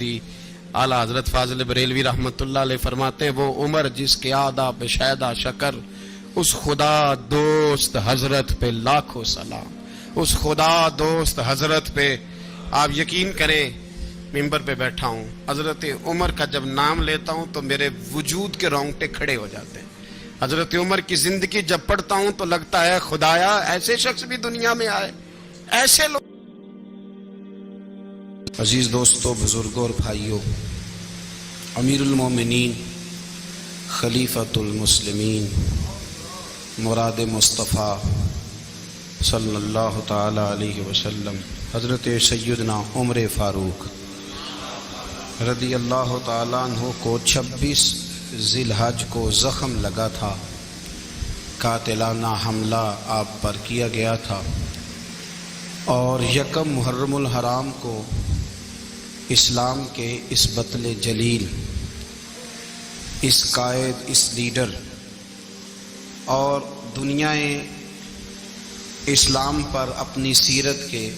دی. اعلیٰ حضرت فاضل بریلوی رحمت اللہ علیہ فرماتے ہیں وہ عمر جس کے آداب شیدہ شکر، اس خدا دوست حضرت پہ لاکھوں سلام. اس خدا دوست حضرت پہ آپ یقین کریں، ممبر پہ بیٹھا ہوں، حضرت عمر کا جب نام لیتا ہوں تو میرے وجود کے رونگٹے کھڑے ہو جاتے ہیں. حضرت عمر کی زندگی جب پڑھتا ہوں تو لگتا ہے خدایا ایسے شخص بھی دنیا میں آئے، ایسے لوگ. عزیز دوستو، بزرگوں اور بھائیوں، امیر المومنین، خلیفۃ المسلمین، مراد مصطفیٰ صلی اللہ تعالی علیہ وسلم حضرت سیدنا عمر فاروق رضی اللہ تعالیٰ عنہ کو 26 ذی الحج کو زخم لگا تھا، قاتلانہ حملہ آپ پر کیا گیا تھا، اور 1 محرم الحرام کو اسلام کے اس بطل جلیل، اس قائد، اس لیڈر اور دنیائے اسلام پر اپنی سیرت کے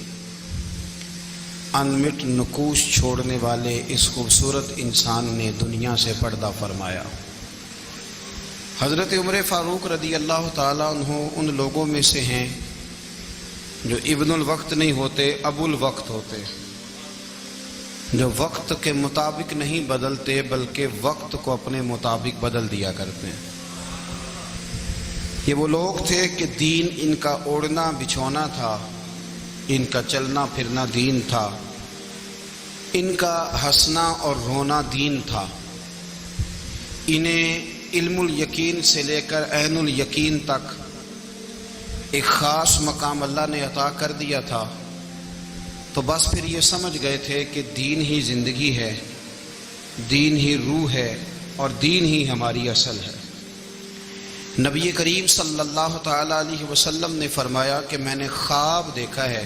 انمٹ نقوش چھوڑنے والے اس خوبصورت انسان نے دنیا سے پردہ فرمایا. حضرت عمر فاروق رضی اللہ تعالیٰ عنہ ان لوگوں میں سے ہیں جو ابن الوقت نہیں ہوتے، ابو الوقت ہوتے، جو وقت کے مطابق نہیں بدلتے بلکہ وقت کو اپنے مطابق بدل دیا کرتے ہیں. یہ وہ لوگ تھے کہ دین ان کا اوڑھنا بچھونا تھا، ان کا چلنا پھرنا دین تھا، ان کا ہنسنا اور رونا دین تھا. انہیں علم الیقین سے لے کر عین الیقین تک ایک خاص مقام اللہ نے عطا کر دیا تھا. تو بس پھر یہ سمجھ گئے تھے کہ دین ہی زندگی ہے، دین ہی روح ہے، اور دین ہی ہماری اصل ہے. نبی کریم صلی اللہ تعالی علیہ وسلم نے فرمایا کہ میں نے خواب دیکھا ہے،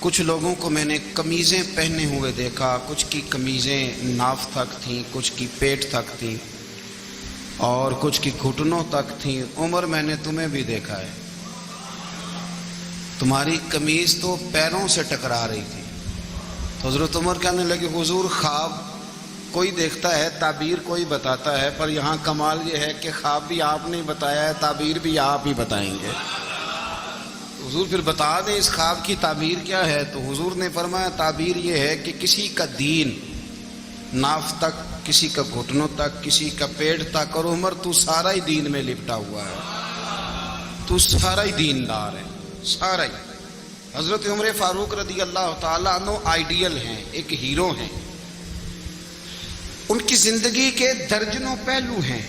کچھ لوگوں کو میں نے قمیضیں پہنے ہوئے دیکھا، کچھ کی قمیضیں ناف تک تھیں، کچھ کی پیٹ تک تھیں، اور کچھ کی گھٹنوں تک تھیں. عمر میں نے تمہیں بھی دیکھا ہے، تمہاری قمیض تو پیروں سے ٹکرا رہی تھی. تو حضرت عمر کہنے لگے حضور خواب کوئی دیکھتا ہے، تعبیر کوئی بتاتا ہے، پر یہاں کمال یہ ہے کہ خواب بھی آپ نے بتایا ہے، تعبیر بھی آپ ہی بتائیں گے. حضور پھر بتا دیں اس خواب کی تعبیر کیا ہے. تو حضور نے فرمایا تعبیر یہ ہے کہ کسی کا دین ناف تک، کسی کا گھٹنوں تک، کسی کا پیٹ تک، اور عمر تو سارا ہی دین میں لپٹا ہوا ہے، تو سارا ہی دیندار ہے، سارا ہی. حضرت عمر فاروق رضی اللہ تعالیٰ عنہ آئیڈیل ہیں، ایک ہیرو ہیں. ان کی زندگی کے درجنوں پہلو ہیں.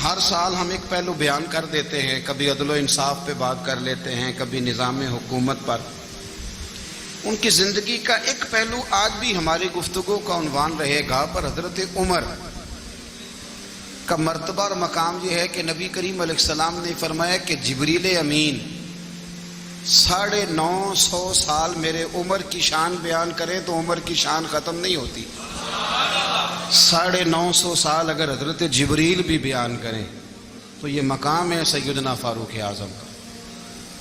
ہر سال ہم ایک پہلو بیان کر دیتے ہیں، کبھی عدل و انصاف پہ بات کر لیتے ہیں، کبھی نظام حکومت پر. ان کی زندگی کا ایک پہلو آج بھی ہماری گفتگو کا عنوان رہے گا. پر حضرت عمر کا مرتبہ اور مقام یہ ہے کہ نبی کریم علیہ السلام نے فرمایا کہ جبریل امین 950 سال میرے عمر کی شان بیان کریں تو عمر کی شان ختم نہیں ہوتی. 950 سال اگر حضرت جبریل بھی بیان کریں تو یہ مقام ہے سیدنا فاروق اعظم کا.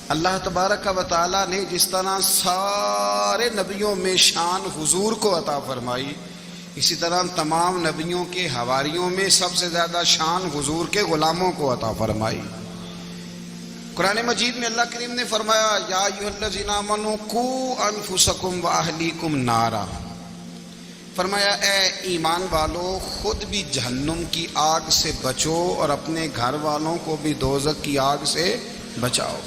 اللہ تبارک و تعالیٰ نے جس طرح سارے نبیوں میں شان حضور کو عطا فرمائی، اسی طرح تمام نبیوں کے حواریوں میں سب سے زیادہ شان حضور کے غلاموں کو عطا فرمائی. قرآن مجید میں اللہ کریم نے فرمایا یا ایھا الذین آمنوا قوا انفسکم واہلیکم نارا. فرمایا اے ایمان والو خود بھی جہنم کی آگ سے بچو اور اپنے گھر والوں کو بھی دوزخ کی آگ سے بچاؤ.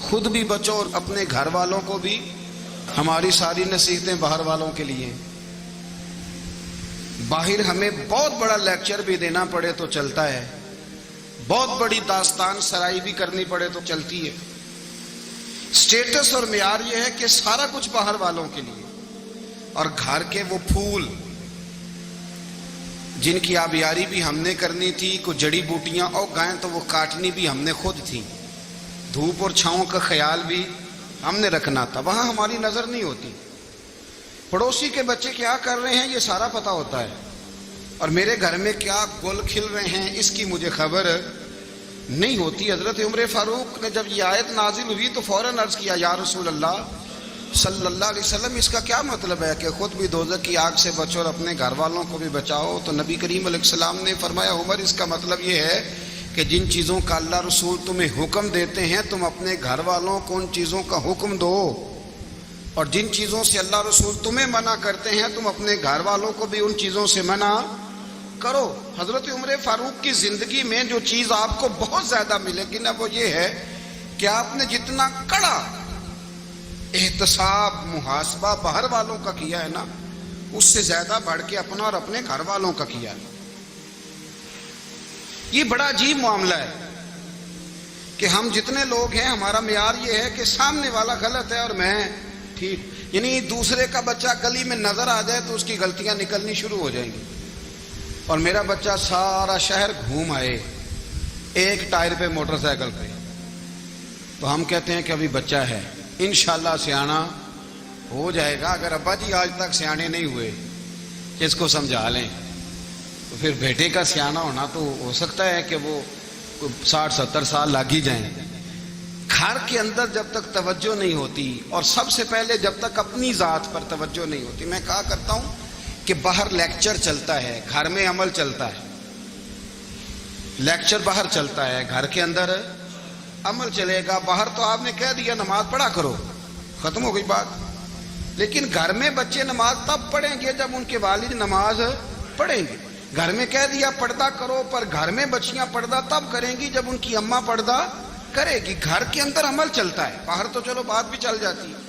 خود بھی بچو اور اپنے گھر والوں کو بھی. ہماری ساری نصیحتیں باہر والوں کے لیے. باہر ہمیں بہت بڑا لیکچر بھی دینا پڑے تو چلتا ہے، بہت بڑی داستان سرائی بھی کرنی پڑے تو چلتی ہے. سٹیٹس اور معیار یہ ہے کہ سارا کچھ باہر والوں کے لیے، اور گھر کے وہ پھول جن کی آبیاری بھی ہم نے کرنی تھی، کوئی جڑی بوٹیاں اور گائیں تو وہ کاٹنی بھی ہم نے خود تھی، دھوپ اور چھاؤں کا خیال بھی ہم نے رکھنا تھا، وہاں ہماری نظر نہیں ہوتی. پڑوسی کے بچے کیا کر رہے ہیں یہ سارا پتہ ہوتا ہے، اور میرے گھر میں کیا گل کھل رہے ہیں اس کی مجھے خبر نہیں ہوتی. حضرت عمر فاروق نے جب یہ آیت نازل ہوئی تو فوراً عرض کیا یا رسول اللہ صلی اللہ علیہ وسلم، اس کا کیا مطلب ہے کہ خود بھی دوزخ کی آگ سے بچو اور اپنے گھر والوں کو بھی بچاؤ؟ تو نبی کریم علیہ السلام نے فرمایا عمر اس کا مطلب یہ ہے کہ جن چیزوں کا اللہ رسول تمہیں حکم دیتے ہیں تم اپنے گھر والوں کو ان چیزوں کا حکم دو، اور جن چیزوں سے اللہ رسول تمہیں منع کرتے ہیں تم اپنے گھر والوں کو بھی ان چیزوں سے منع کرو۔ حضرت عمر فاروق کی زندگی میں جو چیز آپ کو بہت زیادہ ملے گی نا، وہ یہ ہے کہ آپ نے جتنا کڑا احتساب محاسبہ باہر والوں کا کیا ہے نا، اس سے زیادہ بڑھ کے اپنا اور اپنے گھر والوں کا کیا ہے۔ یہ بڑا عجیب معاملہ ہے کہ ہم جتنے لوگ ہیں ہمارا معیار یہ ہے کہ سامنے والا غلط ہے اور میں ٹھیک، یعنی دوسرے کا بچہ گلی میں نظر آ جائے تو اس کی غلطیاں نکلنی شروع ہو جائیں گی، اور میرا بچہ سارا شہر گھوم آئے ایک ٹائر پہ موٹر سائیکل پہ، تو ہم کہتے ہیں کہ ابھی بچہ ہے، انشاءاللہ سیانا ہو جائے گا۔ اگر ابا جی آج تک سیانے نہیں ہوئے کہ اس کو سمجھا لیں، تو پھر بیٹے کا سیانا ہونا تو ہو سکتا ہے کہ وہ 60-70 سال لگ ہی جائیں۔ گھر کے اندر جب تک توجہ نہیں ہوتی، اور سب سے پہلے جب تک اپنی ذات پر توجہ نہیں ہوتی، میں کہا کرتا ہوں کہ باہر لیکچر چلتا ہے، گھر میں عمل چلتا ہے۔ لیکچر باہر چلتا ہے، گھر کے اندر عمل چلے گا۔ باہر تو آپ نے کہہ دیا نماز پڑھا کرو، ختم ہو گئی بات، لیکن گھر میں بچے نماز تب پڑھیں گے جب ان کے والد نماز پڑھیں گے۔ گھر میں کہہ دیا پردہ کرو، پر گھر میں بچیاں پردہ تب کریں گی جب ان کی اماں پردہ کرے گی۔ گھر کے اندر عمل چلتا ہے، باہر تو چلو بات بھی چل جاتی ہے۔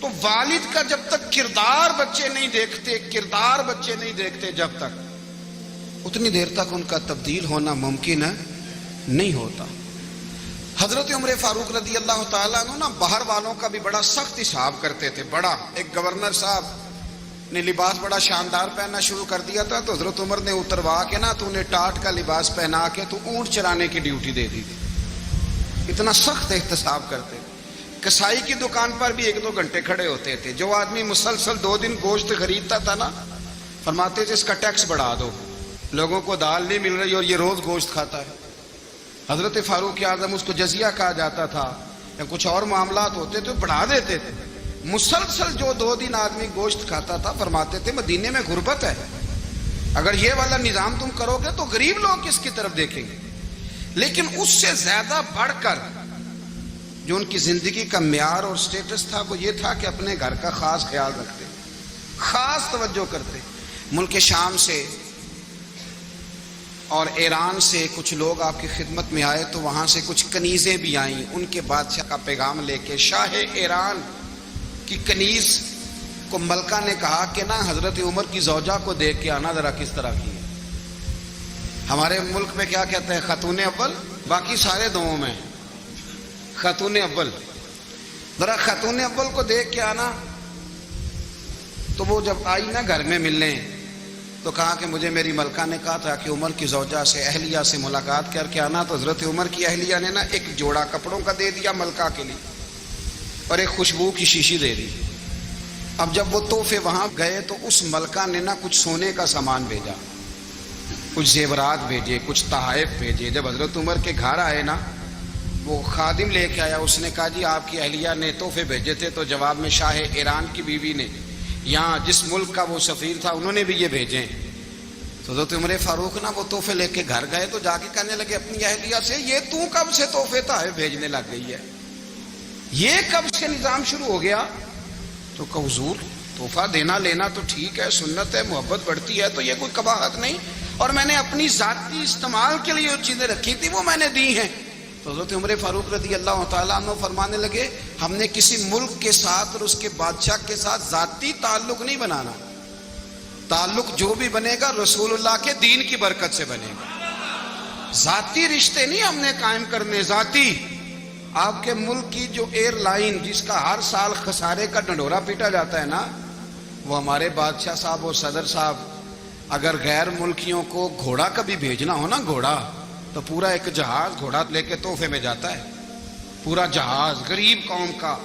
تو والد کا جب تک کردار بچے نہیں دیکھتے جب تک، اتنی دیر تک ان کا تبدیل ہونا ممکن نہیں ہوتا۔ حضرت عمر فاروق رضی اللہ تعالیٰ عنہ نا باہر والوں کا بھی بڑا سخت حساب کرتے تھے۔ بڑا ایک گورنر صاحب نے لباس بڑا شاندار پہننا شروع کر دیا تھا، تو حضرت عمر نے اتروا کے نا تو انہیں ٹاٹ کا لباس پہنا کے تو اونٹ چرانے کی ڈیوٹی دے دی تھی۔ اتنا سخت احتساب کرتے۔ کسائی کی دکان پر بھی 1-2 گھنٹے کھڑے ہوتے تھے۔ جو آدمی مسلسل 2 دن گوشت خریدتا تھا نا، فرماتے تھے اس کا ٹیکس بڑھا دو، لوگوں کو دال نہیں مل رہی اور یہ روز گوشت کھاتا ہے۔ حضرت فاروق اعظم، اس کو جزیہ کہا جاتا تھا، یا کچھ اور معاملات ہوتے تو بڑھا دیتے تھے۔ مسلسل جو 2 دن آدمی گوشت کھاتا تھا، فرماتے تھے مدینے میں غربت ہے، اگر یہ والا نظام تم کرو گے تو غریب لوگ کس کی طرف دیکھیں گے۔ لیکن اس سے زیادہ بڑھ کر جو ان کی زندگی کا معیار اور سٹیٹس تھا، وہ یہ تھا کہ اپنے گھر کا خاص خیال رکھتے، خاص توجہ کرتے۔ ملک شام سے اور ایران سے کچھ لوگ آپ کی خدمت میں آئے، تو وہاں سے کچھ کنیزیں بھی آئیں، ان کے بادشاہ کا پیغام لے کے۔ شاہ ایران کی کنیز کو ملکہ نے کہا کہ نا حضرت عمر کی زوجہ کو دیکھ کے آنا ذرا کس طرح کی ہے۔ ہمارے ملک میں کیا کہتے ہیں؟ خاتون اول، باقی سارے دووں میں خاتون اول۔ ذرا خاتون اول کو دیکھ کے آنا۔ تو وہ جب آئی نا گھر میں ملنے، تو کہا کہ مجھے میری ملکہ نے کہا تھا کہ عمر کی زوجہ سے، اہلیہ سے ملاقات کر کے آنا۔ تو حضرت عمر کی اہلیہ نے نا ایک جوڑا کپڑوں کا دے دیا ملکہ کے لیے، اور ایک خوشبو کی شیشی دے دی۔ اب جب وہ تحفے وہاں گئے تو اس ملکہ نے نا کچھ سونے کا سامان بھیجا، کچھ زیورات بھیجے، کچھ تحائف بھیجے۔ جب حضرت عمر کے گھر آئے نا، وہ خادم لے کے آیا، اس نے کہا جی آپ کی اہلیہ نے تحفے بھیجے تھے۔ تو جواب میں شاہ ایران کی بیوی نے، یہاں جس ملک کا وہ سفیر تھا، انہوں نے بھی یہ بھیجے۔ تو حضرت عمر فاروق نا وہ تحفے لے کے گھر گئے، تو جا کے کہنے لگے اپنی اہلیہ سے، یہ تو کب سے تحفے تحائف بھیجنے لگ گئی ہے؟ یہ کب سے نظام شروع ہو گیا؟ تو کہ حضور تحفہ دینا لینا تو ٹھیک ہے، سنت ہے، محبت بڑھتی ہے، تو یہ کوئی قباحت نہیں، اور میں نے اپنی ذاتی استعمال کے لیے جو چیزیں رکھی تھی وہ میں نے دی ہیں۔ تو حضرت عمر فاروق رضی اللہ تعالیٰ عنہ فرمانے لگے، ہم نے کسی ملک کے ساتھ اور اس کے بادشاہ کے ساتھ ذاتی تعلق نہیں بنانا، تعلق جو بھی بنے گا رسول اللہ کے دین کی برکت سے بنے گا۔ ذاتی رشتے نہیں ہم نے قائم کرنے، ذاتی۔ آپ کے ملک کی جو ایئر لائن جس کا ہر سال خسارے کا ڈنڈورا پیٹا جاتا ہے نا، وہ ہمارے بادشاہ صاحب اور صدر صاحب اگر غیر ملکیوں کو گھوڑا کبھی بھیجنا ہو نا، گھوڑا، تو پورا ایک جہاز گھوڑا لے کے تحفے میں جاتا ہے، پورا جہاز غریب قوم کا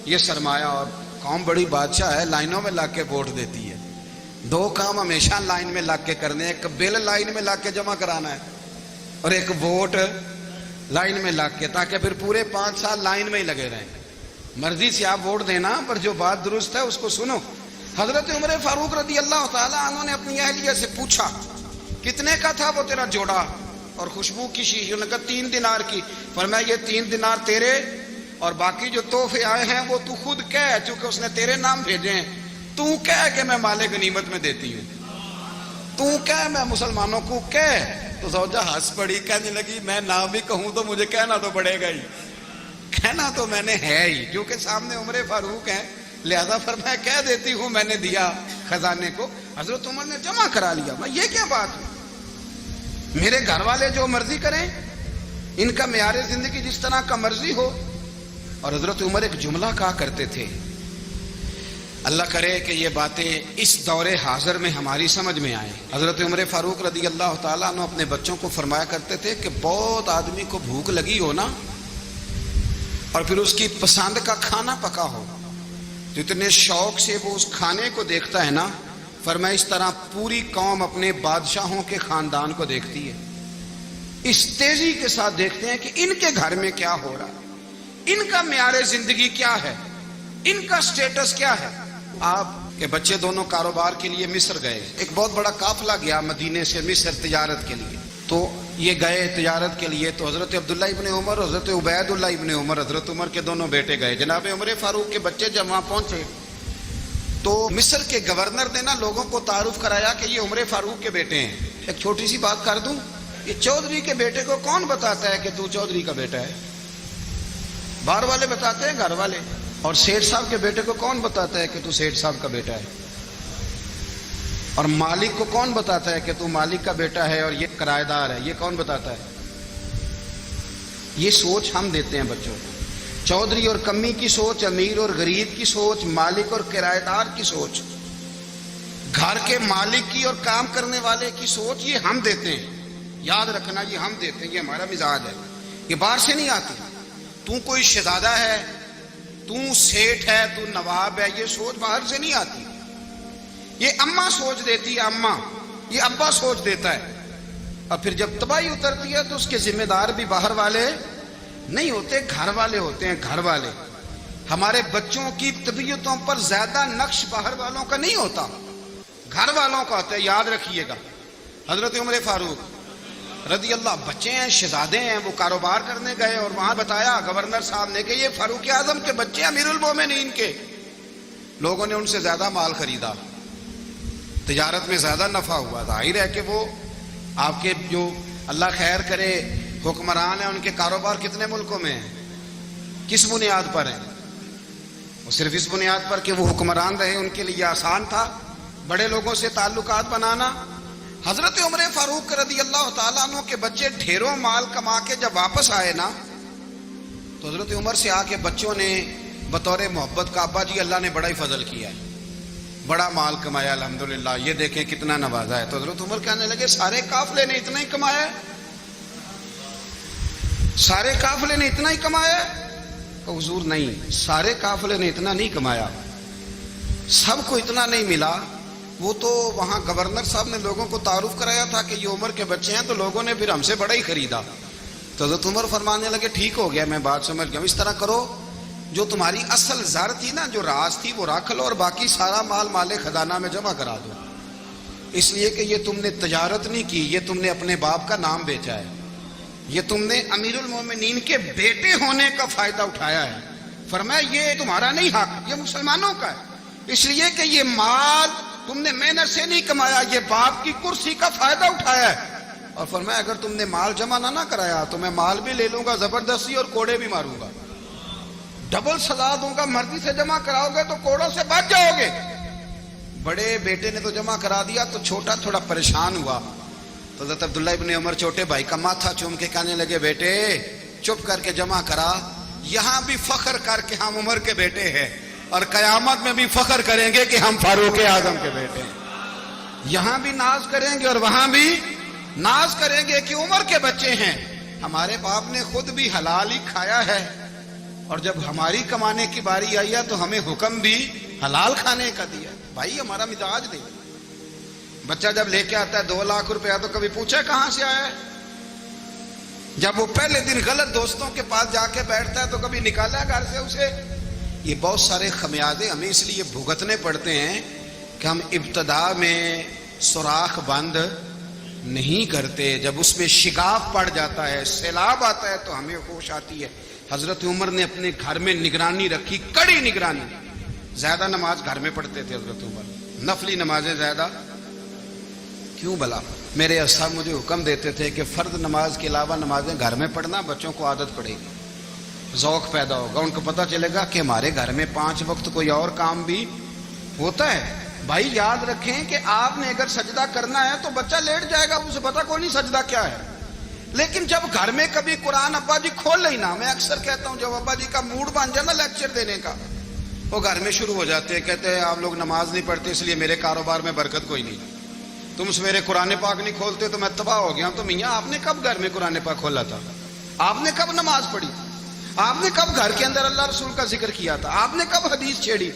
یہ سرمایہ۔ اور قوم بڑی بادشاہ ہے، لائنوں میں لگ کے ووٹ دیتی ہے۔ 2 کام ہمیشہ لائن میں لگ کے کرنے، ایک بل لائن میں لگ کے جمع کرانا ہے، اور ایک ووٹ لائن میں لگ کے، تاکہ پھر پورے 5 سال لائن میں ہی لگے رہیں۔ مرضی سے آپ ووٹ دینا، پر جو بات درست ہے اس کو سنو۔ حضرت عمر فاروق رضی اللہ تعالی عنہ نے اپنی اہلیہ سے پوچھا کتنے کا تھا وہ تیرا جوڑا اور خوشبو کی شیشی؟ انہوں نے کہا 3 دینار کی۔ فرمایا یہ 3 دینار تیرے اور باقی جو تحفے آئے ہیں وہ تو خود کہہ، چونکہ اس نے تیرے نام بھیجے ہیں، تو کہہ کہ میں مال غنیمت میں دیتی ہوں، تو کہہ میں مسلمانوں کو کہہ۔ تو زوجہ ہنس پڑی، کہنے لگی میں نہ بھی کہوں تو مجھے کہنا تو پڑے گا ہی، کہنا تو میں نے ہے ہی، کیونکہ سامنے عمر فاروق ہیں، لہذا فرمایا کہہ دیتی ہوں میں نے دیا خزانے کو۔ حضرت عمر نے جمع کرا لیا۔ میں یہ کیا بات ہے، میرے گھر والے جو مرضی کریں، ان کا معیار زندگی جس طرح کا مرضی ہو۔ اور حضرت عمر ایک جملہ کہا کرتے تھے، اللہ کرے کہ یہ باتیں اس دور حاضر میں ہماری سمجھ میں آئیں۔ حضرت عمر فاروق رضی اللہ تعالیٰ عنہ اپنے بچوں کو فرمایا کرتے تھے کہ بہت آدمی کو بھوک لگی ہو نا، اور پھر اس کی پسند کا کھانا پکا ہو، جتنے شوق سے وہ اس کھانے کو دیکھتا ہے نا، فرمایا اس طرح پوری قوم اپنے بادشاہوں کے خاندان کو دیکھتی ہے، اس تیزی کے ساتھ دیکھتے ہیں کہ ان کے گھر میں کیا ہو رہا ہے، ان کا معیار زندگی کیا ہے، ان کا سٹیٹس کیا ہے۔ آپ کے بچے دونوں کاروبار کے لیے مصر گئے، ایک بہت بڑا قافلہ گیا مدینے سے مصر تجارت کے لیے، تو یہ گئے تجارت کے لیے، تو حضرت عبداللہ ابن عمر، حضرت عبید اللہ ابن عمر، حضرت عمر کے دونوں بیٹے گئے۔ جناب عمر فاروق کے بچے جب وہاں پہنچے تو مصر کے گورنر نے نا لوگوں کو تعارف کرایا کہ یہ عمر فاروق کے بیٹے ہیں۔ ایک چھوٹی سی بات کر دوں، یہ چودھری کے بیٹے کو کون بتاتا ہے کہ تو چودھری کا بیٹا ہے؟ باہر والے بتاتے ہیں، گھر والے۔ اور سیٹھ صاحب کے بیٹے کو کون بتاتا ہے کہ تو سیٹھ صاحب کا بیٹا ہے؟ اور مالک کو کون بتاتا ہے کہ تو مالک کا بیٹا ہے اور یہ کرایہ دار ہے؟ یہ کون بتاتا ہے؟ یہ سوچ ہم دیتے ہیں بچوں کو، چودھری اور کمی کی سوچ، امیر اور غریب کی سوچ، مالک اور کرایہ دار کی سوچ، گھر کے مالک کی اور کام کرنے والے کی سوچ، یہ ہم دیتے ہیں۔ یاد رکھنا، یہ ہم دیتے ہیں، یہ ہمارا مزاج ہے، یہ باہر سے نہیں آتی۔ تو کوئی شہزادہ ہے، تو سیٹھ ہے، تو نواب ہے، یہ سوچ باہر سے نہیں آتی، یہ اماں سوچ دیتی ہے، اماں، یہ ابا سوچ دیتا ہے۔ اور پھر جب تباہی اترتی ہے تو اس کے ذمہ دار بھی باہر والے نہیں ہوتے، گھر والے ہوتے ہیں، گھر والے۔ ہمارے بچوں کی طبیعتوں پر زیادہ نقش باہر والوں کا نہیں ہوتا، گھر والوں کا ہوتا ہے، یاد رکھیے گا۔ حضرت عمر فاروق رضی اللہ، بچے ہیں، شہزادے ہیں، وہ کاروبار کرنے گئے اور وہاں بتایا گورنر صاحب نے کہ یہ فاروق اعظم کے بچے، امیر المومنین کے۔ لوگوں نے ان سے زیادہ مال خریدا، تجارت میں زیادہ نفع ہوا، ظاہر ہے کہ وہ آپ کے جو اللہ خیر کرے حکمران ہیں، ان کے کاروبار کتنے ملکوں میں ہیں، کس بنیاد پر ہیں؟ وہ صرف اس بنیاد پر کہ وہ حکمران رہے، ان کے لیے آسان تھا بڑے لوگوں سے تعلقات بنانا۔ حضرت عمر فاروق رضی اللہ تعالیٰ عنہ کے بچے ڈھیروں مال کما کے جب واپس آئے نا، تو حضرت عمر سے آ کے بچوں نے بطور محبت کا، ابا جی اللہ نے بڑا ہی فضل کیا ہے، بڑا مال کمایا الحمدللہ، یہ دیکھیں کتنا نوازا ہے۔ تو حضرت عمر کہنے لگے سارے قافلے نے اتنا ہی کمایا ہے؟ سارے قافلے نے اتنا ہی کمایا ہے؟ کہ حضور نہیں، سارے قافلے نے اتنا نہیں کمایا، سب کو اتنا نہیں ملا۔ وہ تو وہاں گورنر صاحب نے لوگوں کو تعارف کرایا تھا کہ یہ عمر کے بچے ہیں، تو لوگوں نے پھر ہم سے بڑا ہی خریدا۔ تو حضرت عمر فرمانے لگے ٹھیک ہو گیا، میں بات سمجھ گیا، اس طرح کرو، جو تمہاری اصل زر تھی نا، جو راز تھی، وہ رکھ لو اور باقی سارا مال مال خزانہ میں جمع کرا دو، اس لیے کہ یہ تم نے تجارت نہیں کی، یہ تم نے اپنے باپ کا نام بیچا ہے، یہ تم نے امیر المومنین کے بیٹے ہونے کا فائدہ اٹھایا ہے۔ فرمایا یہ تمہارا نہیں حق، یہ مسلمانوں کا ہے، اس لیے کہ یہ مال تم نے محنت سے نہیں کمایا، یہ باپ کی کرسی کا فائدہ اٹھایا ہے۔ اور فرمایا اگر تم نے مال جمع نہ کرایا تو میں مال بھی لے لوں گا زبردستی اور کوڑے بھی ماروں گا، ڈبل سزا دوں گا، مرضی سے جمع کراؤ گے تو کوڑوں سے بچ جاؤ گے۔ بڑے بیٹے نے تو جمع کرا دیا، تو چھوٹا تھوڑا پریشان ہوا، تو حضرت عبداللہ ابن عمر چھوٹے بھائی کا ماتھا چوم کے کہنے لگے بیٹے چپ کر کے جمع کرا، یہاں بھی فخر کر کے ہم عمر کے بیٹے ہیں، اور قیامت میں بھی فخر کریں گے کہ ہم فاروق اعظم کے بیٹے ہیں، یہاں بھی ناز کریں گے اور وہاں بھی ناز کریں گے کہ عمر کے بچے ہیں۔ ہمارے باپ نے خود بھی حلال ہی کھایا ہے، اور جب ہماری کمانے کی باری آئی ہے تو ہمیں حکم بھی حلال کھانے کا دیا۔ بھائی ہمارا مزاج نہیں، بچہ جب لے کے آتا ہے 2 لاکھ روپیہ تو کبھی پوچھے کہاں سے آیا ہے؟ جب وہ پہلے دن غلط دوستوں کے پاس جا کے بیٹھتا ہے تو کبھی نکالا گھر سے اسے؟ یہ بہت سارے خمیازے ہمیں اس لیے بھگتنے پڑتے ہیں کہ ہم ابتدا میں سوراخ بند نہیں کرتے. جب اس میں شگاف پڑ جاتا ہے, سیلاب آتا ہے, تو ہمیں ہوش آتی ہے. حضرت عمر نے اپنے گھر میں نگرانی رکھی, کڑی نگرانی. زیادہ نماز گھر میں پڑھتے تھے حضرت عمر, نفلی نمازیں زیادہ کیوں بلا. میرے اصحاب مجھے حکم دیتے تھے کہ فرض نماز کے علاوہ نمازیں گھر میں پڑھنا, بچوں کو عادت پڑے گی, ذوق پیدا ہوگا, ان کو پتہ چلے گا کہ ہمارے گھر میں 5 وقت کوئی اور کام بھی ہوتا ہے. بھائی یاد رکھیں کہ آپ نے اگر سجدہ کرنا ہے تو بچہ لیٹ جائے گا, اسے پتہ کوئی نہیں سجدہ کیا ہے. لیکن جب گھر میں کبھی قرآن ابا جی کھول لینا, میں اکثر کہتا ہوں جب ابا جی کا موڈ بن جائے نا لیکچر دینے کا, وہ گھر میں شروع ہو جاتے ہیں, کہتے ہیں آپ لوگ نماز نہیں پڑھتے اس لیے میرے کاروبار میں برکت کوئی نہیں, تم سویرے قرآن پاک نہیں کھولتے تو میں تباہ ہو گیا. تو میاں آپ نے کب گھر میں قرآن پاک کھولا تھا؟ آپ نے کب نماز پڑھی؟ آپ نے کب گھر کے اندر اللہ رسول کا ذکر کیا تھا؟ آپ نے کب حدیث چھیڑی؟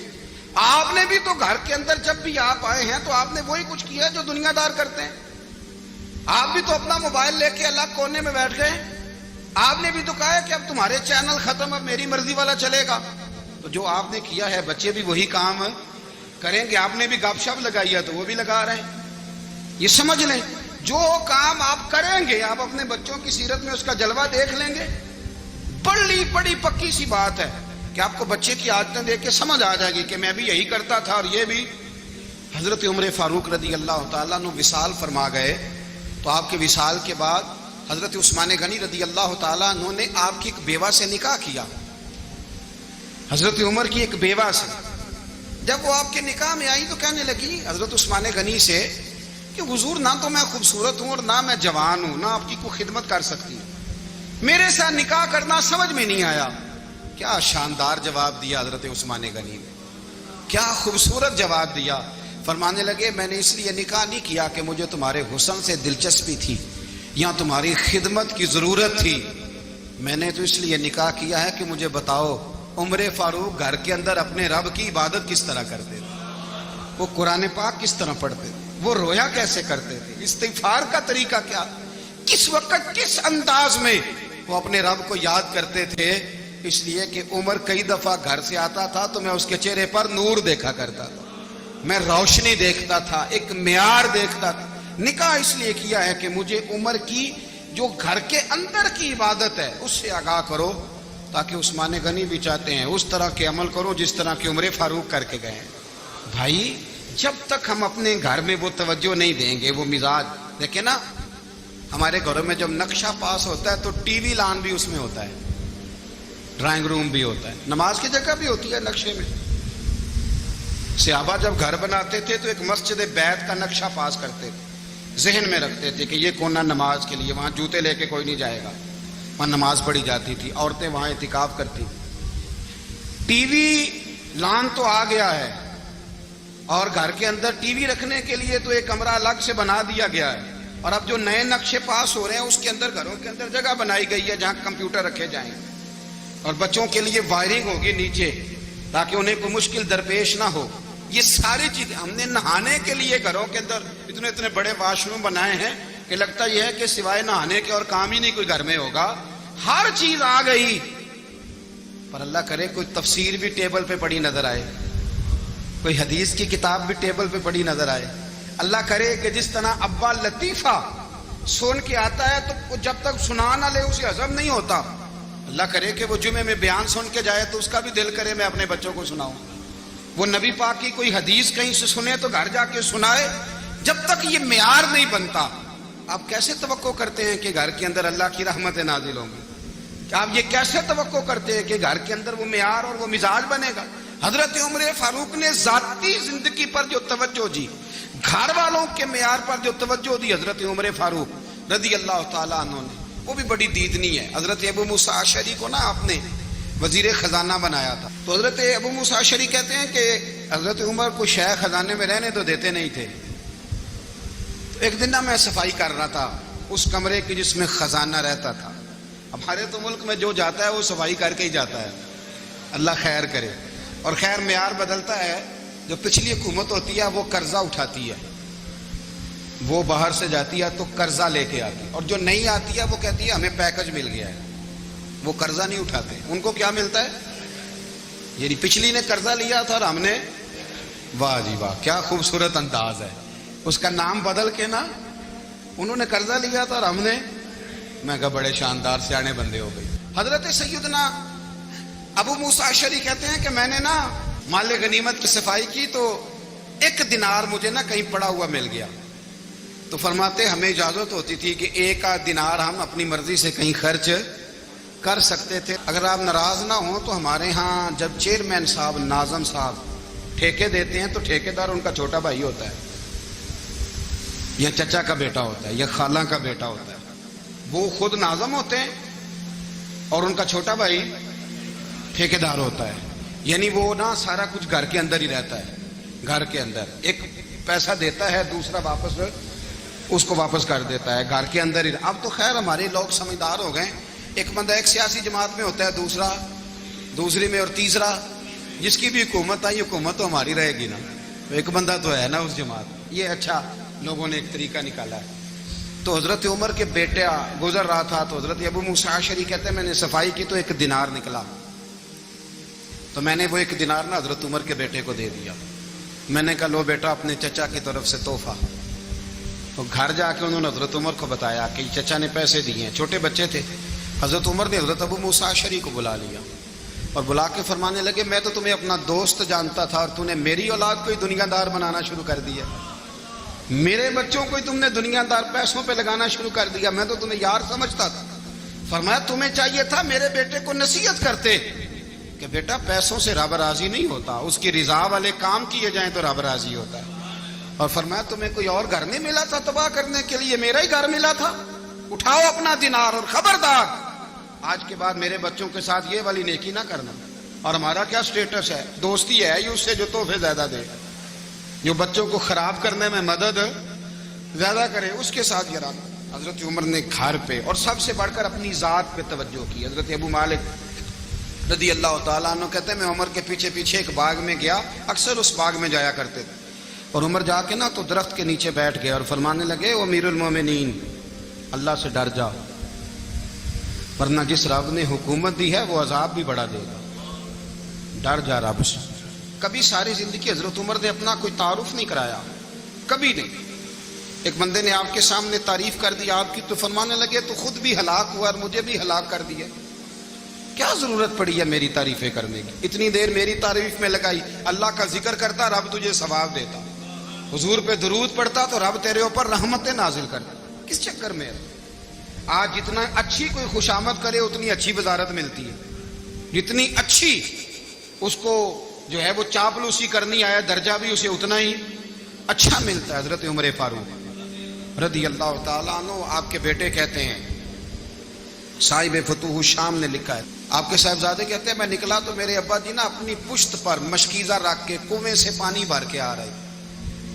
آپ نے بھی تو گھر کے اندر جب بھی آپ آئے ہیں تو آپ نے وہی کچھ کیا جو دنیا دار کرتے ہیں. آپ بھی تو اپنا موبائل لے کے الگ کونے میں بیٹھ گئے. آپ نے بھی تو کہا ہے کہ اب تمہارے چینل ختم, اب میری مرضی والا چلے گا. تو جو آپ نے کیا ہے بچے بھی وہی کام کریں گے. آپ نے بھی گپ شپ لگائی ہے تو وہ بھی لگا رہے ہیں. یہ سمجھ لیں جو کام آپ کریں گے آپ اپنے بچوں کی سیرت میں اس کا جلوہ دیکھ لیں گے. بڑی پکی سی بات ہے کہ آپ کو بچے کی عادتیں دیکھ کے سمجھ آ جائے گی کہ میں بھی یہی کرتا تھا اور یہ بھی. حضرت عمر فاروق رضی اللہ تعالیٰ عنہ وصال فرما گئے تو آپ کے وصال کے بعد حضرت عثمان غنی رضی اللہ تعالیٰ عنہ نے آپ کی ایک بیوہ سے نکاح کیا, حضرت عمر کی ایک بیوہ سے. جب وہ آپ کے نکاح میں آئی تو کہنے لگی حضرت عثمان غنی سے کہ حضور نہ تو میں خوبصورت ہوں اور نہ میں جوان ہوں, نہ آپ کی کوئی خدمت کر سکتی ہوں, میرے ساتھ نکاح کرنا سمجھ میں نہیں آیا. کیا شاندار جواب دیا حضرت عثمان غنی نے, کیا خوبصورت جواب دیا. فرمانے لگے میں نے اس لیے نکاح نہیں کیا کہ مجھے تمہارے حسن سے دلچسپی تھی یا تمہاری خدمت کی ضرورت تھی, میں نے تو اس لیے نکاح کیا ہے کہ مجھے بتاؤ عمر فاروق گھر کے اندر اپنے رب کی عبادت کس طرح کرتے تھے, وہ قرآن پاک کس طرح پڑھتے تھے, وہ رویا کیسے کرتے تھے, استغفار کا طریقہ کیا, کس وقت کس انداز میں وہ اپنے رب کو یاد کرتے تھے. اس لیے کہ عمر کئی دفعہ گھر سے آتا تھا تو میں اس کے چہرے پر نور دیکھا کرتا تھا, میں روشنی دیکھتا تھا, ایک معیار دیکھتا تھا. نکاح اس لیے کیا ہے کہ مجھے عمر کی جو گھر کے اندر کی عبادت ہے اس سے آگاہ کرو, تاکہ عثمان غنی بھی چاہتے ہیں اس طرح کے عمل کرو جس طرح کہ عمر فاروق کر کے گئے. بھائی جب تک ہم اپنے گھر میں وہ توجہ نہیں دیں گے, وہ مزاج دیکھیں نا, ہمارے گھروں میں جب نقشہ پاس ہوتا ہے تو ٹی وی لان بھی اس میں ہوتا ہے, ڈرائنگ روم بھی ہوتا ہے, نماز کی جگہ بھی ہوتی ہے نقشے میں. صحابہ جب گھر بناتے تھے تو ایک مسجد بیت کا نقشہ پاس کرتے تھے, ذہن میں رکھتے تھے کہ یہ کونا نماز کے لیے, وہاں جوتے لے کے کوئی نہیں جائے گا, وہاں نماز پڑھی جاتی تھی, عورتیں وہاں اعتکاف کرتی تھی. ٹی وی لان تو آ گیا ہے اور گھر کے اندر ٹی وی رکھنے کے لیے تو ایک کمرہ الگ سے بنا دیا گیا ہے, اور اب جو نئے نقشے پاس ہو رہے ہیں اس کے اندر گھروں کے اندر جگہ بنائی گئی ہے جہاں کمپیوٹر رکھے جائیں, اور بچوں کے لیے وائرنگ ہوگی نیچے تاکہ انہیں کوئی مشکل درپیش نہ ہو. یہ ساری چیزیں ہم نے نہانے کے لیے گھروں کے اندر اتنے بڑے واش روم بنائے ہیں کہ لگتا یہ ہے کہ سوائے نہانے کے اور کام ہی نہیں کوئی گھر میں ہوگا. ہر چیز آ گئی, پر اللہ کرے کوئی تفسیر بھی ٹیبل پہ پڑی نظر آئے, کوئی حدیث کی کتاب بھی ٹیبل پہ پڑی نظر آئے. اللہ کرے کہ جس طرح ابا لطیفہ سن کے آتا ہے تو جب تک سنا نہ لے اسے ہضم نہیں ہوتا, اللہ کرے کہ وہ جمعے میں بیان سن کے جائے تو اس کا بھی دل کرے میں اپنے بچوں کو سناؤں. وہ نبی پاک کی کوئی حدیث کہیں سے سنے تو گھر جا کے سنائے. جب تک یہ معیار نہیں بنتا آپ کیسے توقع کرتے ہیں کہ گھر کے اندر اللہ کی رحمتیں نازل ہوں گی؟ آپ یہ کیسے توقع کرتے ہیں کہ گھر کے اندر وہ معیار اور وہ مزاج بنے گا؟ حضرت عمر فاروق نے ذاتی زندگی پر جو توجہ دی, گھر والوں کے معیار پر جو توجہ دی حضرت عمر فاروق رضی اللہ تعالیٰ عنہ نے, وہ بھی بڑی دیدنی ہے. حضرت ابو موسیٰ اشعری کو نا آپ نے وزیر خزانہ بنایا تھا, تو حضرت ابو موسیٰ اشعری کہتے ہیں کہ حضرت عمر کو شیخ خزانے میں رہنے تو دیتے نہیں تھے. ایک دن نا میں صفائی کر رہا تھا اس کمرے کی جس میں خزانہ رہتا تھا. ہمارے تو ملک میں جو جاتا ہے وہ صفائی کر کے ہی جاتا ہے, اللہ خیر کرے. اور خیر معیار بدلتا ہے, جو پچھلی حکومت ہوتی ہے وہ قرضہ اٹھاتی ہے, وہ باہر سے جاتی ہے تو قرضہ لے کے آتی ہے, اور جو نہیں آتی ہے وہ کہتی ہے ہمیں پیکج مل گیا ہے. وہ قرضہ نہیں اٹھاتے, ان کو کیا ملتا ہے؟ یعنی پچھلی نے قرضہ لیا تھا اور ہم نے، واہ جی واہ کیا خوبصورت انداز ہے، اس کا نام بدل کے نا، انہوں نے قرضہ لیا تھا اور ہم نے، میں کہا بڑے شاندار سیانے بندے ہو گئی۔ حضرت سیدنا ابو موسیٰ اشعری کہتے ہیں کہ میں نے نا مال غنیمت کی صفائی کی تو 1 دینار مجھے نا کہیں پڑا ہوا مل گیا، تو فرماتے ہمیں اجازت ہوتی تھی کہ 1 دینار ہم اپنی مرضی سے کہیں خرچ کر سکتے تھے، اگر آپ ناراض نہ ہوں تو ہمارے ہاں جب چیئرمین صاحب، ناظم صاحب ٹھیکے دیتے ہیں تو ٹھیکیدار ان کا چھوٹا بھائی ہوتا ہے یا چچا کا بیٹا ہوتا ہے یا خالہ کا بیٹا ہوتا ہے، وہ خود ناظم ہوتے ہیں اور ان کا چھوٹا بھائی ٹھیکیدار ہوتا ہے، یعنی وہ نا سارا کچھ گھر کے اندر ہی رہتا ہے، گھر کے اندر ایک پیسہ دیتا ہے دوسرا واپس اس کو واپس کر دیتا ہے، گھر کے اندر ہی۔ اب تو خیر ہمارے لوگ سمجھدار ہو گئے، ایک بندہ ایک سیاسی جماعت میں ہوتا ہے، دوسرا دوسری میں، اور تیسرا جس کی بھی حکومت آئی حکومت تو ہماری رہے گی نا، ایک بندہ تو ہے نا اس جماعت۔ یہ اچھا لوگوں نے ایک طریقہ نکالا ہے۔ تو حضرت عمر کے بیٹا گزر رہا تھا تو حضرت ابو موسیٰ اشعری کہتے ہیں میں نے صفائی کی تو 1 دینار نکلا، تو میں نے وہ 1 دینار نا حضرت عمر کے بیٹے کو دے دیا، میں نے کہا لو بیٹا اپنے چچا کی طرف سے تحفہ۔ تو گھر جا کے انہوں نے حضرت عمر کو بتایا کہ چچا نے پیسے دیے ہیں، چھوٹے بچے تھے۔ حضرت عمر نے حضرت ابو موسیٰ اشعری کو بلا لیا اور بلا کے فرمانے لگے میں تو تمہیں اپنا دوست جانتا تھا اور تم نے میری اولاد کو ہی دنیا دار بنانا شروع کر دیا، میرے بچوں کو ہی تم نے دنیا دار پیسوں پہ لگانا شروع کر دیا، میں تو تمہیں یار سمجھتا تھا۔ فرمایا تمہیں چاہیے تھا میرے بیٹے کو نصیحت کرتے کہ بیٹا پیسوں سے رب راضی نہیں ہوتا، اس کی رضا والے کام کیے جائیں تو رب راضی ہوتا ہے۔ اور فرمایا تمہیں کوئی اور گھر نہیں ملا تھا تباہ کرنے کے لیے، میرا ہی گھر ملا تھا، اٹھاؤ اپنا دینار اور خبردار آج کے بعد میرے بچوں کے ساتھ یہ والی نیکی نہ کرنا۔ اور ہمارا کیا سٹیٹس ہے، دوستی ہے یہ اس سے جو تحفے زیادہ دے، جو بچوں کو خراب کرنے میں مدد زیادہ کرے اس کے ساتھ یہ رہا۔ حضرت عمر نے گھر پہ اور سب سے بڑھ کر اپنی ذات پہ توجہ کی۔ حضرت ابو مالک رضی اللہ تعالیٰ عنہ کہتے ہیں میں عمر کے پیچھے پیچھے ایک باغ میں گیا، اکثر اس باغ میں جایا کرتے تھے، اور عمر جا کے نا تو درخت کے نیچے بیٹھ گئے اور فرمانے لگے او امیر المومنین اللہ سے ڈر جا، ورنہ جس رب نے حکومت دی ہے وہ عذاب بھی بڑا دے گا، ڈر جا رب سے۔ کبھی ساری زندگی حضرت عمر نے اپنا کوئی تعارف نہیں کرایا، کبھی نہیں۔ ایک بندے نے آپ کے سامنے تعریف کر دی آپ کی تو فرمانے لگے تو خود بھی ہلاک ہوا اور مجھے بھی ہلاک کر دیا، کیا ضرورت پڑی ہے میری تعریفیں کرنے کی، اتنی دیر میری تعریف میں لگائی، اللہ کا ذکر کرتا رب تجھے ثواب دیتا، حضور پہ درود پڑھتا تو رب تیرے اوپر رحمتیں نازل کرتا، کس چکر میں؟ آج جتنا اچھی کوئی خوشامد کرے اتنی اچھی وزارت ملتی ہے، جتنی اچھی اس کو جو ہے وہ چاپلوسی کرنی آیا درجہ بھی اسے اتنا ہی اچھا ملتا ہے۔ حضرت عمر فاروق رضی اللہ تعالیٰ عنہ آپ کے بیٹے کہتے ہیں، صاحب فتوح الشام نے لکھا ہے، آپ کے صاحبزادے کہتے ہیں میں نکلا تو میرے ابا جی نا اپنی پشت پر مشکیزہ رکھ کے کنویں سے پانی بھر کے آ رہے،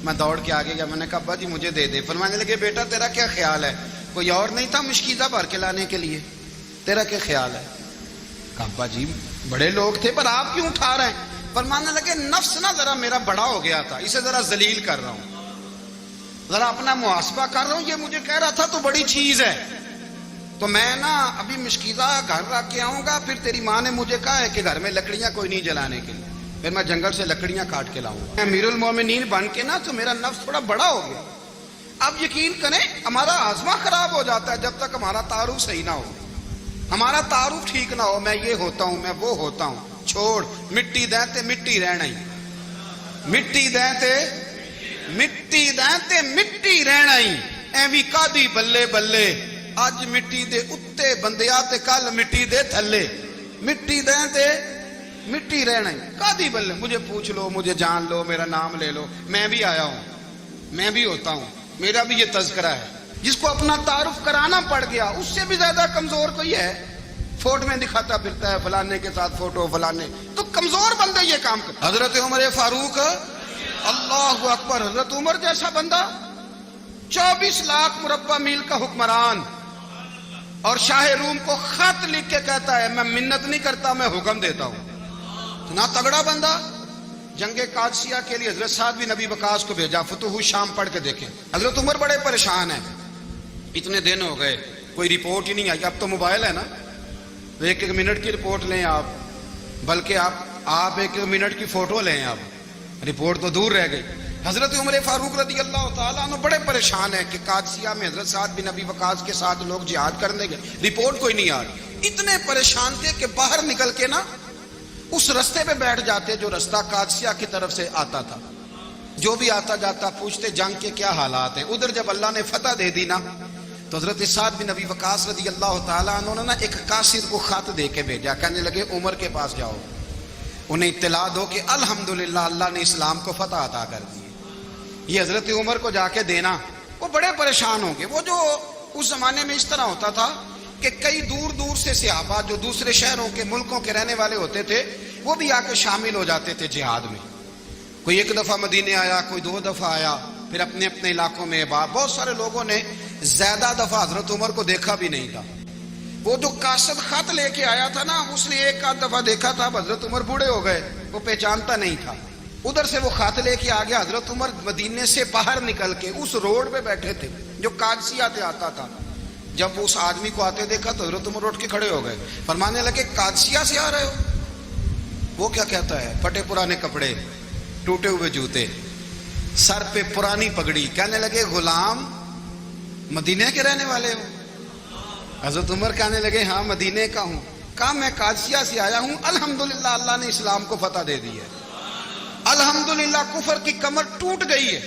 میں دوڑ کے آگے گیا، میں نے کہا ابا جی مجھے دے دے۔ فرمانے لگے بیٹا تیرا کیا خیال ہے، کوئی اور نہیں تھا مشکیزہ بھر کے لانے کے لیے، تیرا کیا خیال ہے؟ کہا ابا جی بڑے لوگ تھے پر آپ کیوں اٹھا رہے ہیں؟ فرمانے لگے نفس نا ذرا میرا بڑا ہو گیا تھا، اسے ذرا ذلیل کر رہا ہوں، ذرا اپنا محاسبہ کر رہا ہوں، یہ مجھے کہہ رہا تھا تو بڑی چیز ہے، تو میں نا ابھی مشکیزہ گھر رکھ کے آؤں گا، پھر تیری ماں نے مجھے کہا ہے کہ گھر میں لکڑیاں کوئی نہیں جلانے کے لیے، پھر میں جنگل سے لکڑیاں کاٹ کے لاؤں گا۔ امیر المومنین بن کے نا تو میرا نفس تھوڑا بڑا ہو گیا۔ اب یقین کریں ہمارا ہاضمہ خراب ہو جاتا ہے جب تک ہمارا تعارف صحیح نہ ہو، ہمارا تعارف ٹھیک نہ ہو، میں یہ ہوتا ہوں میں وہ ہوتا ہوں، چھوڑ مٹی دیں تے مٹی رہنا ہی، مٹی دیں تے مٹی دیں تے مٹی رہنا ہی، ایویں کادی بلے بلے اج مٹی دے اتے بندیا تے کل مٹی دے تھلے، مٹی دیں تے مٹی رہنا ہی، کادی بلے، مجھے پوچھ لو مجھے جان لو میرا نام لے لو، میں بھی آیا ہوں، میں بھی ہوتا ہوں، میرا بھی یہ تذکرہ ہے۔ جس کو اپنا تعارف کرانا پڑ گیا اس سے بھی زیادہ کمزور کوئی ہے، فوٹو میں دکھاتا پھرتا ہے فلانے کے ساتھ فوٹو فلانے، تو کمزور بندہ یہ کام کرتا۔ حضرت عمر فاروق اللہ اکبر، حضرت عمر جیسا بندہ 24 لاکھ مربع میل کا حکمران، اور شاہ روم کو خط لکھ کے کہتا ہے میں منت نہیں کرتا میں حکم دیتا ہوں، اتنا تگڑا بندہ۔ جنگ قادسیہ کے لیے حضرت سعد بن نبی وقاص کو بھیجا، فتوح الشام پڑھ کے دیکھیں، حضرت عمر بڑے پریشان ہیں، اتنے دن ہو گئے کوئی رپورٹ ہی نہیں آئی، اب تو موبائل ہے نا، ایک ایک منٹ کی رپورٹ لیں آپ، بلکہ آپ آپ 1 منٹ کی فوٹو لیں، اب رپورٹ تو دور رہ گئی۔ حضرت عمر فاروق رضی اللہ تعالیٰ عنہ بڑے پریشان ہیں کہ قادسیہ میں حضرت سعد بن ابی وقاص کے ساتھ لوگ جہاد کرنے گئے، رپورٹ کوئی نہیں آ رہی۔ اتنے پریشان تھے کہ باہر نکل کے نا اس رستے پہ بیٹھ جاتے جو رستہ قادسیہ کی طرف سے آتا تھا، جو بھی آتا جاتا پوچھتے جنگ کے کیا حالات ہیں۔ ادھر جب اللہ نے فتح دے دی نا تو حضرت سعد بن ابی وقاص رضی اللہ تعالیٰ عنہ نے نا ایک قاصد کو خط دے کے بھیجا، کہنے لگے عمر کے پاس جاؤ، انہیں اطلاع دو کہ الحمدللہ اللہ نے اسلام کو فتح عطا کر دی۔ یہ حضرت عمر کو جا کے دینا، وہ بڑے پریشان ہوں گے۔ وہ جو اس زمانے میں اس طرح ہوتا تھا کہ کئی دور دور سے صحابہ جو دوسرے شہروں کے ملکوں کے رہنے والے ہوتے تھے وہ بھی آ کے شامل ہو جاتے تھے جہاد میں۔ کوئی 1 دفعہ مدینے آیا، کوئی 2 دفعہ آیا، پھر اپنے اپنے علاقوں میں۔ بہت سارے لوگوں نے زیادہ دفعہ حضرت عمر کو دیکھا بھی نہیں تھا۔ وہ جو قاصد خط لے کے آیا تھا نا، اس نے 1 آدھ دفعہ دیکھا تھا، حضرت عمر بوڑھے ہو گئے، وہ پہچانتا نہیں تھا۔ ادھر سے وہ خط لے کے آ گیا۔ حضرت عمر مدینے سے باہر نکل کے اس روڈ پہ بیٹھے تھے جو قادسیہ سے آتا تھا۔ جب وہ اس آدمی کو آتے دیکھا تو حضرت عمر اٹھ کے کھڑے ہو گئے، فرمانے لگے قادسیہ سے آ رہے ہو؟ وہ کیا کہتا ہے؟ پھٹے پرانے کپڑے، ٹوٹے ہوئے جوتے، سر پہ پرانی پگڑی، کہنے لگے غلام مدینے کے رہنے والے ہو؟ حضرت عمر کہنے لگے ہاں مدینے کا ہوں۔ کہا میں قادسیہ سے آیا ہوں، الحمدللہ اللہ نے اسلام کو فتح دے دی ہے، الحمدللہ کفر کی کمر ٹوٹ گئی ہے۔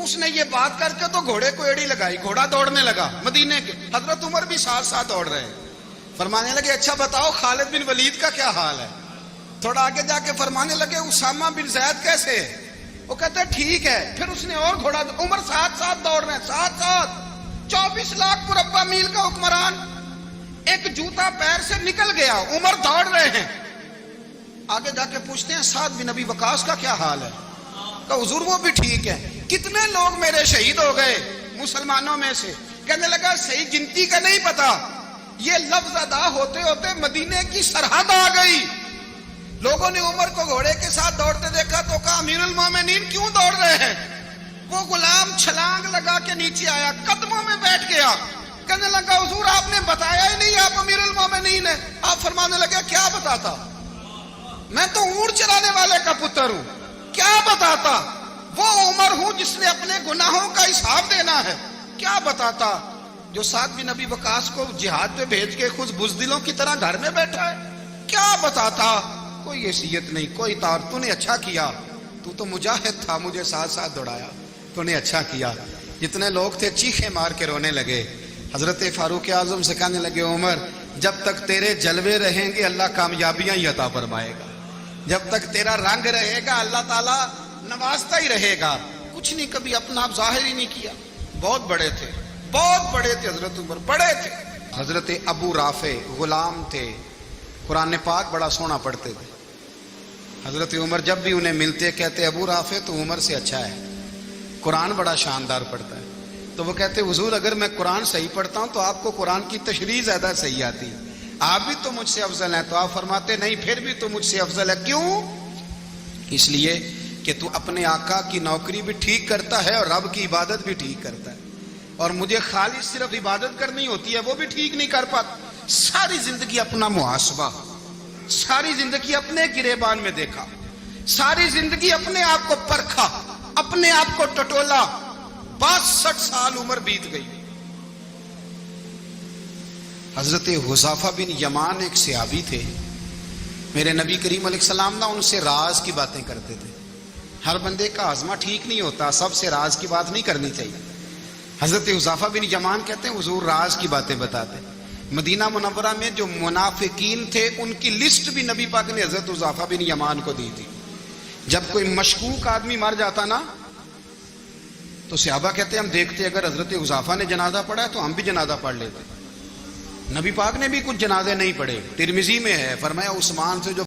اس نے یہ بات کر کے تو گھوڑے کو ایڑی لگائی، گھوڑا دوڑنے لگا مدینے کے، حضرت عمر بھی ساتھ ساتھ دوڑ رہے ہیں۔ فرمانے لگے اچھا بتاؤ خالد بن ولید کا کیا حال ہے؟ تھوڑا آگے جا کے فرمانے لگے اسامہ بن زید کیسے ہے؟ وہ کہتے ہیں ٹھیک ہے۔ پھر اس نے اور گھوڑا، عمر ساتھ ساتھ دوڑ رہے ہیں، ساتھ ساتھ 24 لاکھ مربع میل کا حکمران، ایک جوتا پیر سے نکل گیا، عمر دوڑ رہے ہیں۔ آگے جا کے پوچھتے ہیں سعد بن ابی وقاص کا کیا حال ہے؟ کہ حضور وہ بھی ٹھیک ہے۔ کتنے لوگ میرے شہید ہو گئے مسلمانوں میں سے؟ کہنے لگا صحیح گنتی کا نہیں پتا، یہ لفظ ادا ہوتے ہوتے مدینے کی سرحد آ گئی۔ لوگوں نے عمر کو گھوڑے کے ساتھ دوڑتے دیکھا تو کہا امیر المومنین کیوں دوڑ رہے ہیں؟ وہ غلام چھلانگ لگا کے نیچے آیا، قدموں میں بیٹھ گیا، کہنے لگا حضور آپ نے بتایا ہی نہیں آپ امیر المومنین ہیں۔ آپ فرمانے لگے کیا بتاتا؟ میں تو اونٹ چلانے والے کا پتر ہوں، کیا بتاتا؟ وہ عمر ہوں جس نے اپنے گناہوں کا حساب دینا ہے، کیا بتاتا؟ جو سعد بن ابی وقاص کو جہاد پہ بھیج کے خود بزدلوں کی طرح گھر میں بیٹھا ہے، کیا بتاتا؟ کوئی حیثیت نہیں، کوئی تار۔ تو نے اچھا کیا، تو مجاہد تھا، مجھے ساتھ ساتھ دوڑایا، تو نے اچھا کیا۔ جتنے لوگ تھے چیخیں مار کے رونے لگے۔ حضرت فاروق اعظم سے کہنے لگے عمر جب تک تیرے جلوے رہیں گے اللہ کامیابیاں ہی عطا فرمائے گا، جب تک تیرا رنگ رہے گا اللہ تعالیٰ نوازتا ہی رہے گا۔ کچھ نہیں، کبھی اپنا آپ ظاہر ہی نہیں کیا۔ بہت بڑے تھے، بہت بڑے تھے حضرت عمر، بڑے تھے۔ حضرت ابو رافع غلام تھے، قرآن پاک بڑا سونا پڑھتے تھے۔ حضرت عمر جب بھی انہیں ملتے کہتے ابو رافع تو عمر سے اچھا ہے، قرآن بڑا شاندار پڑھتا ہے۔ تو وہ کہتے حضور اگر میں قرآن صحیح پڑھتا ہوں تو آپ کو قرآن کی تشریح زیادہ صحیح آتی ہے، آپ بھی تو مجھ سے افضل ہیں۔ تو آپ فرماتے نہیں پھر بھی تو مجھ سے افضل ہے۔ کیوں؟ اس لیے کہ تو اپنے آقا کی نوکری بھی ٹھیک کرتا ہے اور رب کی عبادت بھی ٹھیک کرتا ہے، اور مجھے خالص صرف عبادت کرنی ہوتی ہے وہ بھی ٹھیک نہیں کر پاتا۔ ساری زندگی اپنا محاسبہ، ساری زندگی اپنے گریبان میں دیکھا، ساری زندگی اپنے آپ کو پرکھا، اپنے آپ کو ٹٹولا۔ 62 سال عمر بیت گئی۔ حضرت حذیفہ بن یمان ایک صحابی تھے، میرے نبی کریم علیہ السلام نا ان سے راز کی باتیں کرتے تھے۔ ہر بندے کا ہاضمہ ٹھیک نہیں ہوتا، سب سے راز کی بات نہیں کرنی چاہیے۔ حضرت حذیفہ بن یمان کہتے ہیں حضور راز کی باتیں بتاتے۔ مدینہ منورہ میں جو منافقین تھے ان کی لسٹ بھی نبی پاک نے حضرت حذیفہ بن یمان کو دی تھی۔ جب کوئی مشکوک آدمی مر جاتا نا تو صحابہ کہتے ہیں ہم دیکھتے اگر حضرت حذیفہ نے جنازہ پڑھا ہے تو ہم بھی جنازہ پڑھ لیتے۔ نبی پاک نے بھی کچھ جنازے نہیں پڑھے، ترمذی میں ہے، فرمایا عثمان سے جو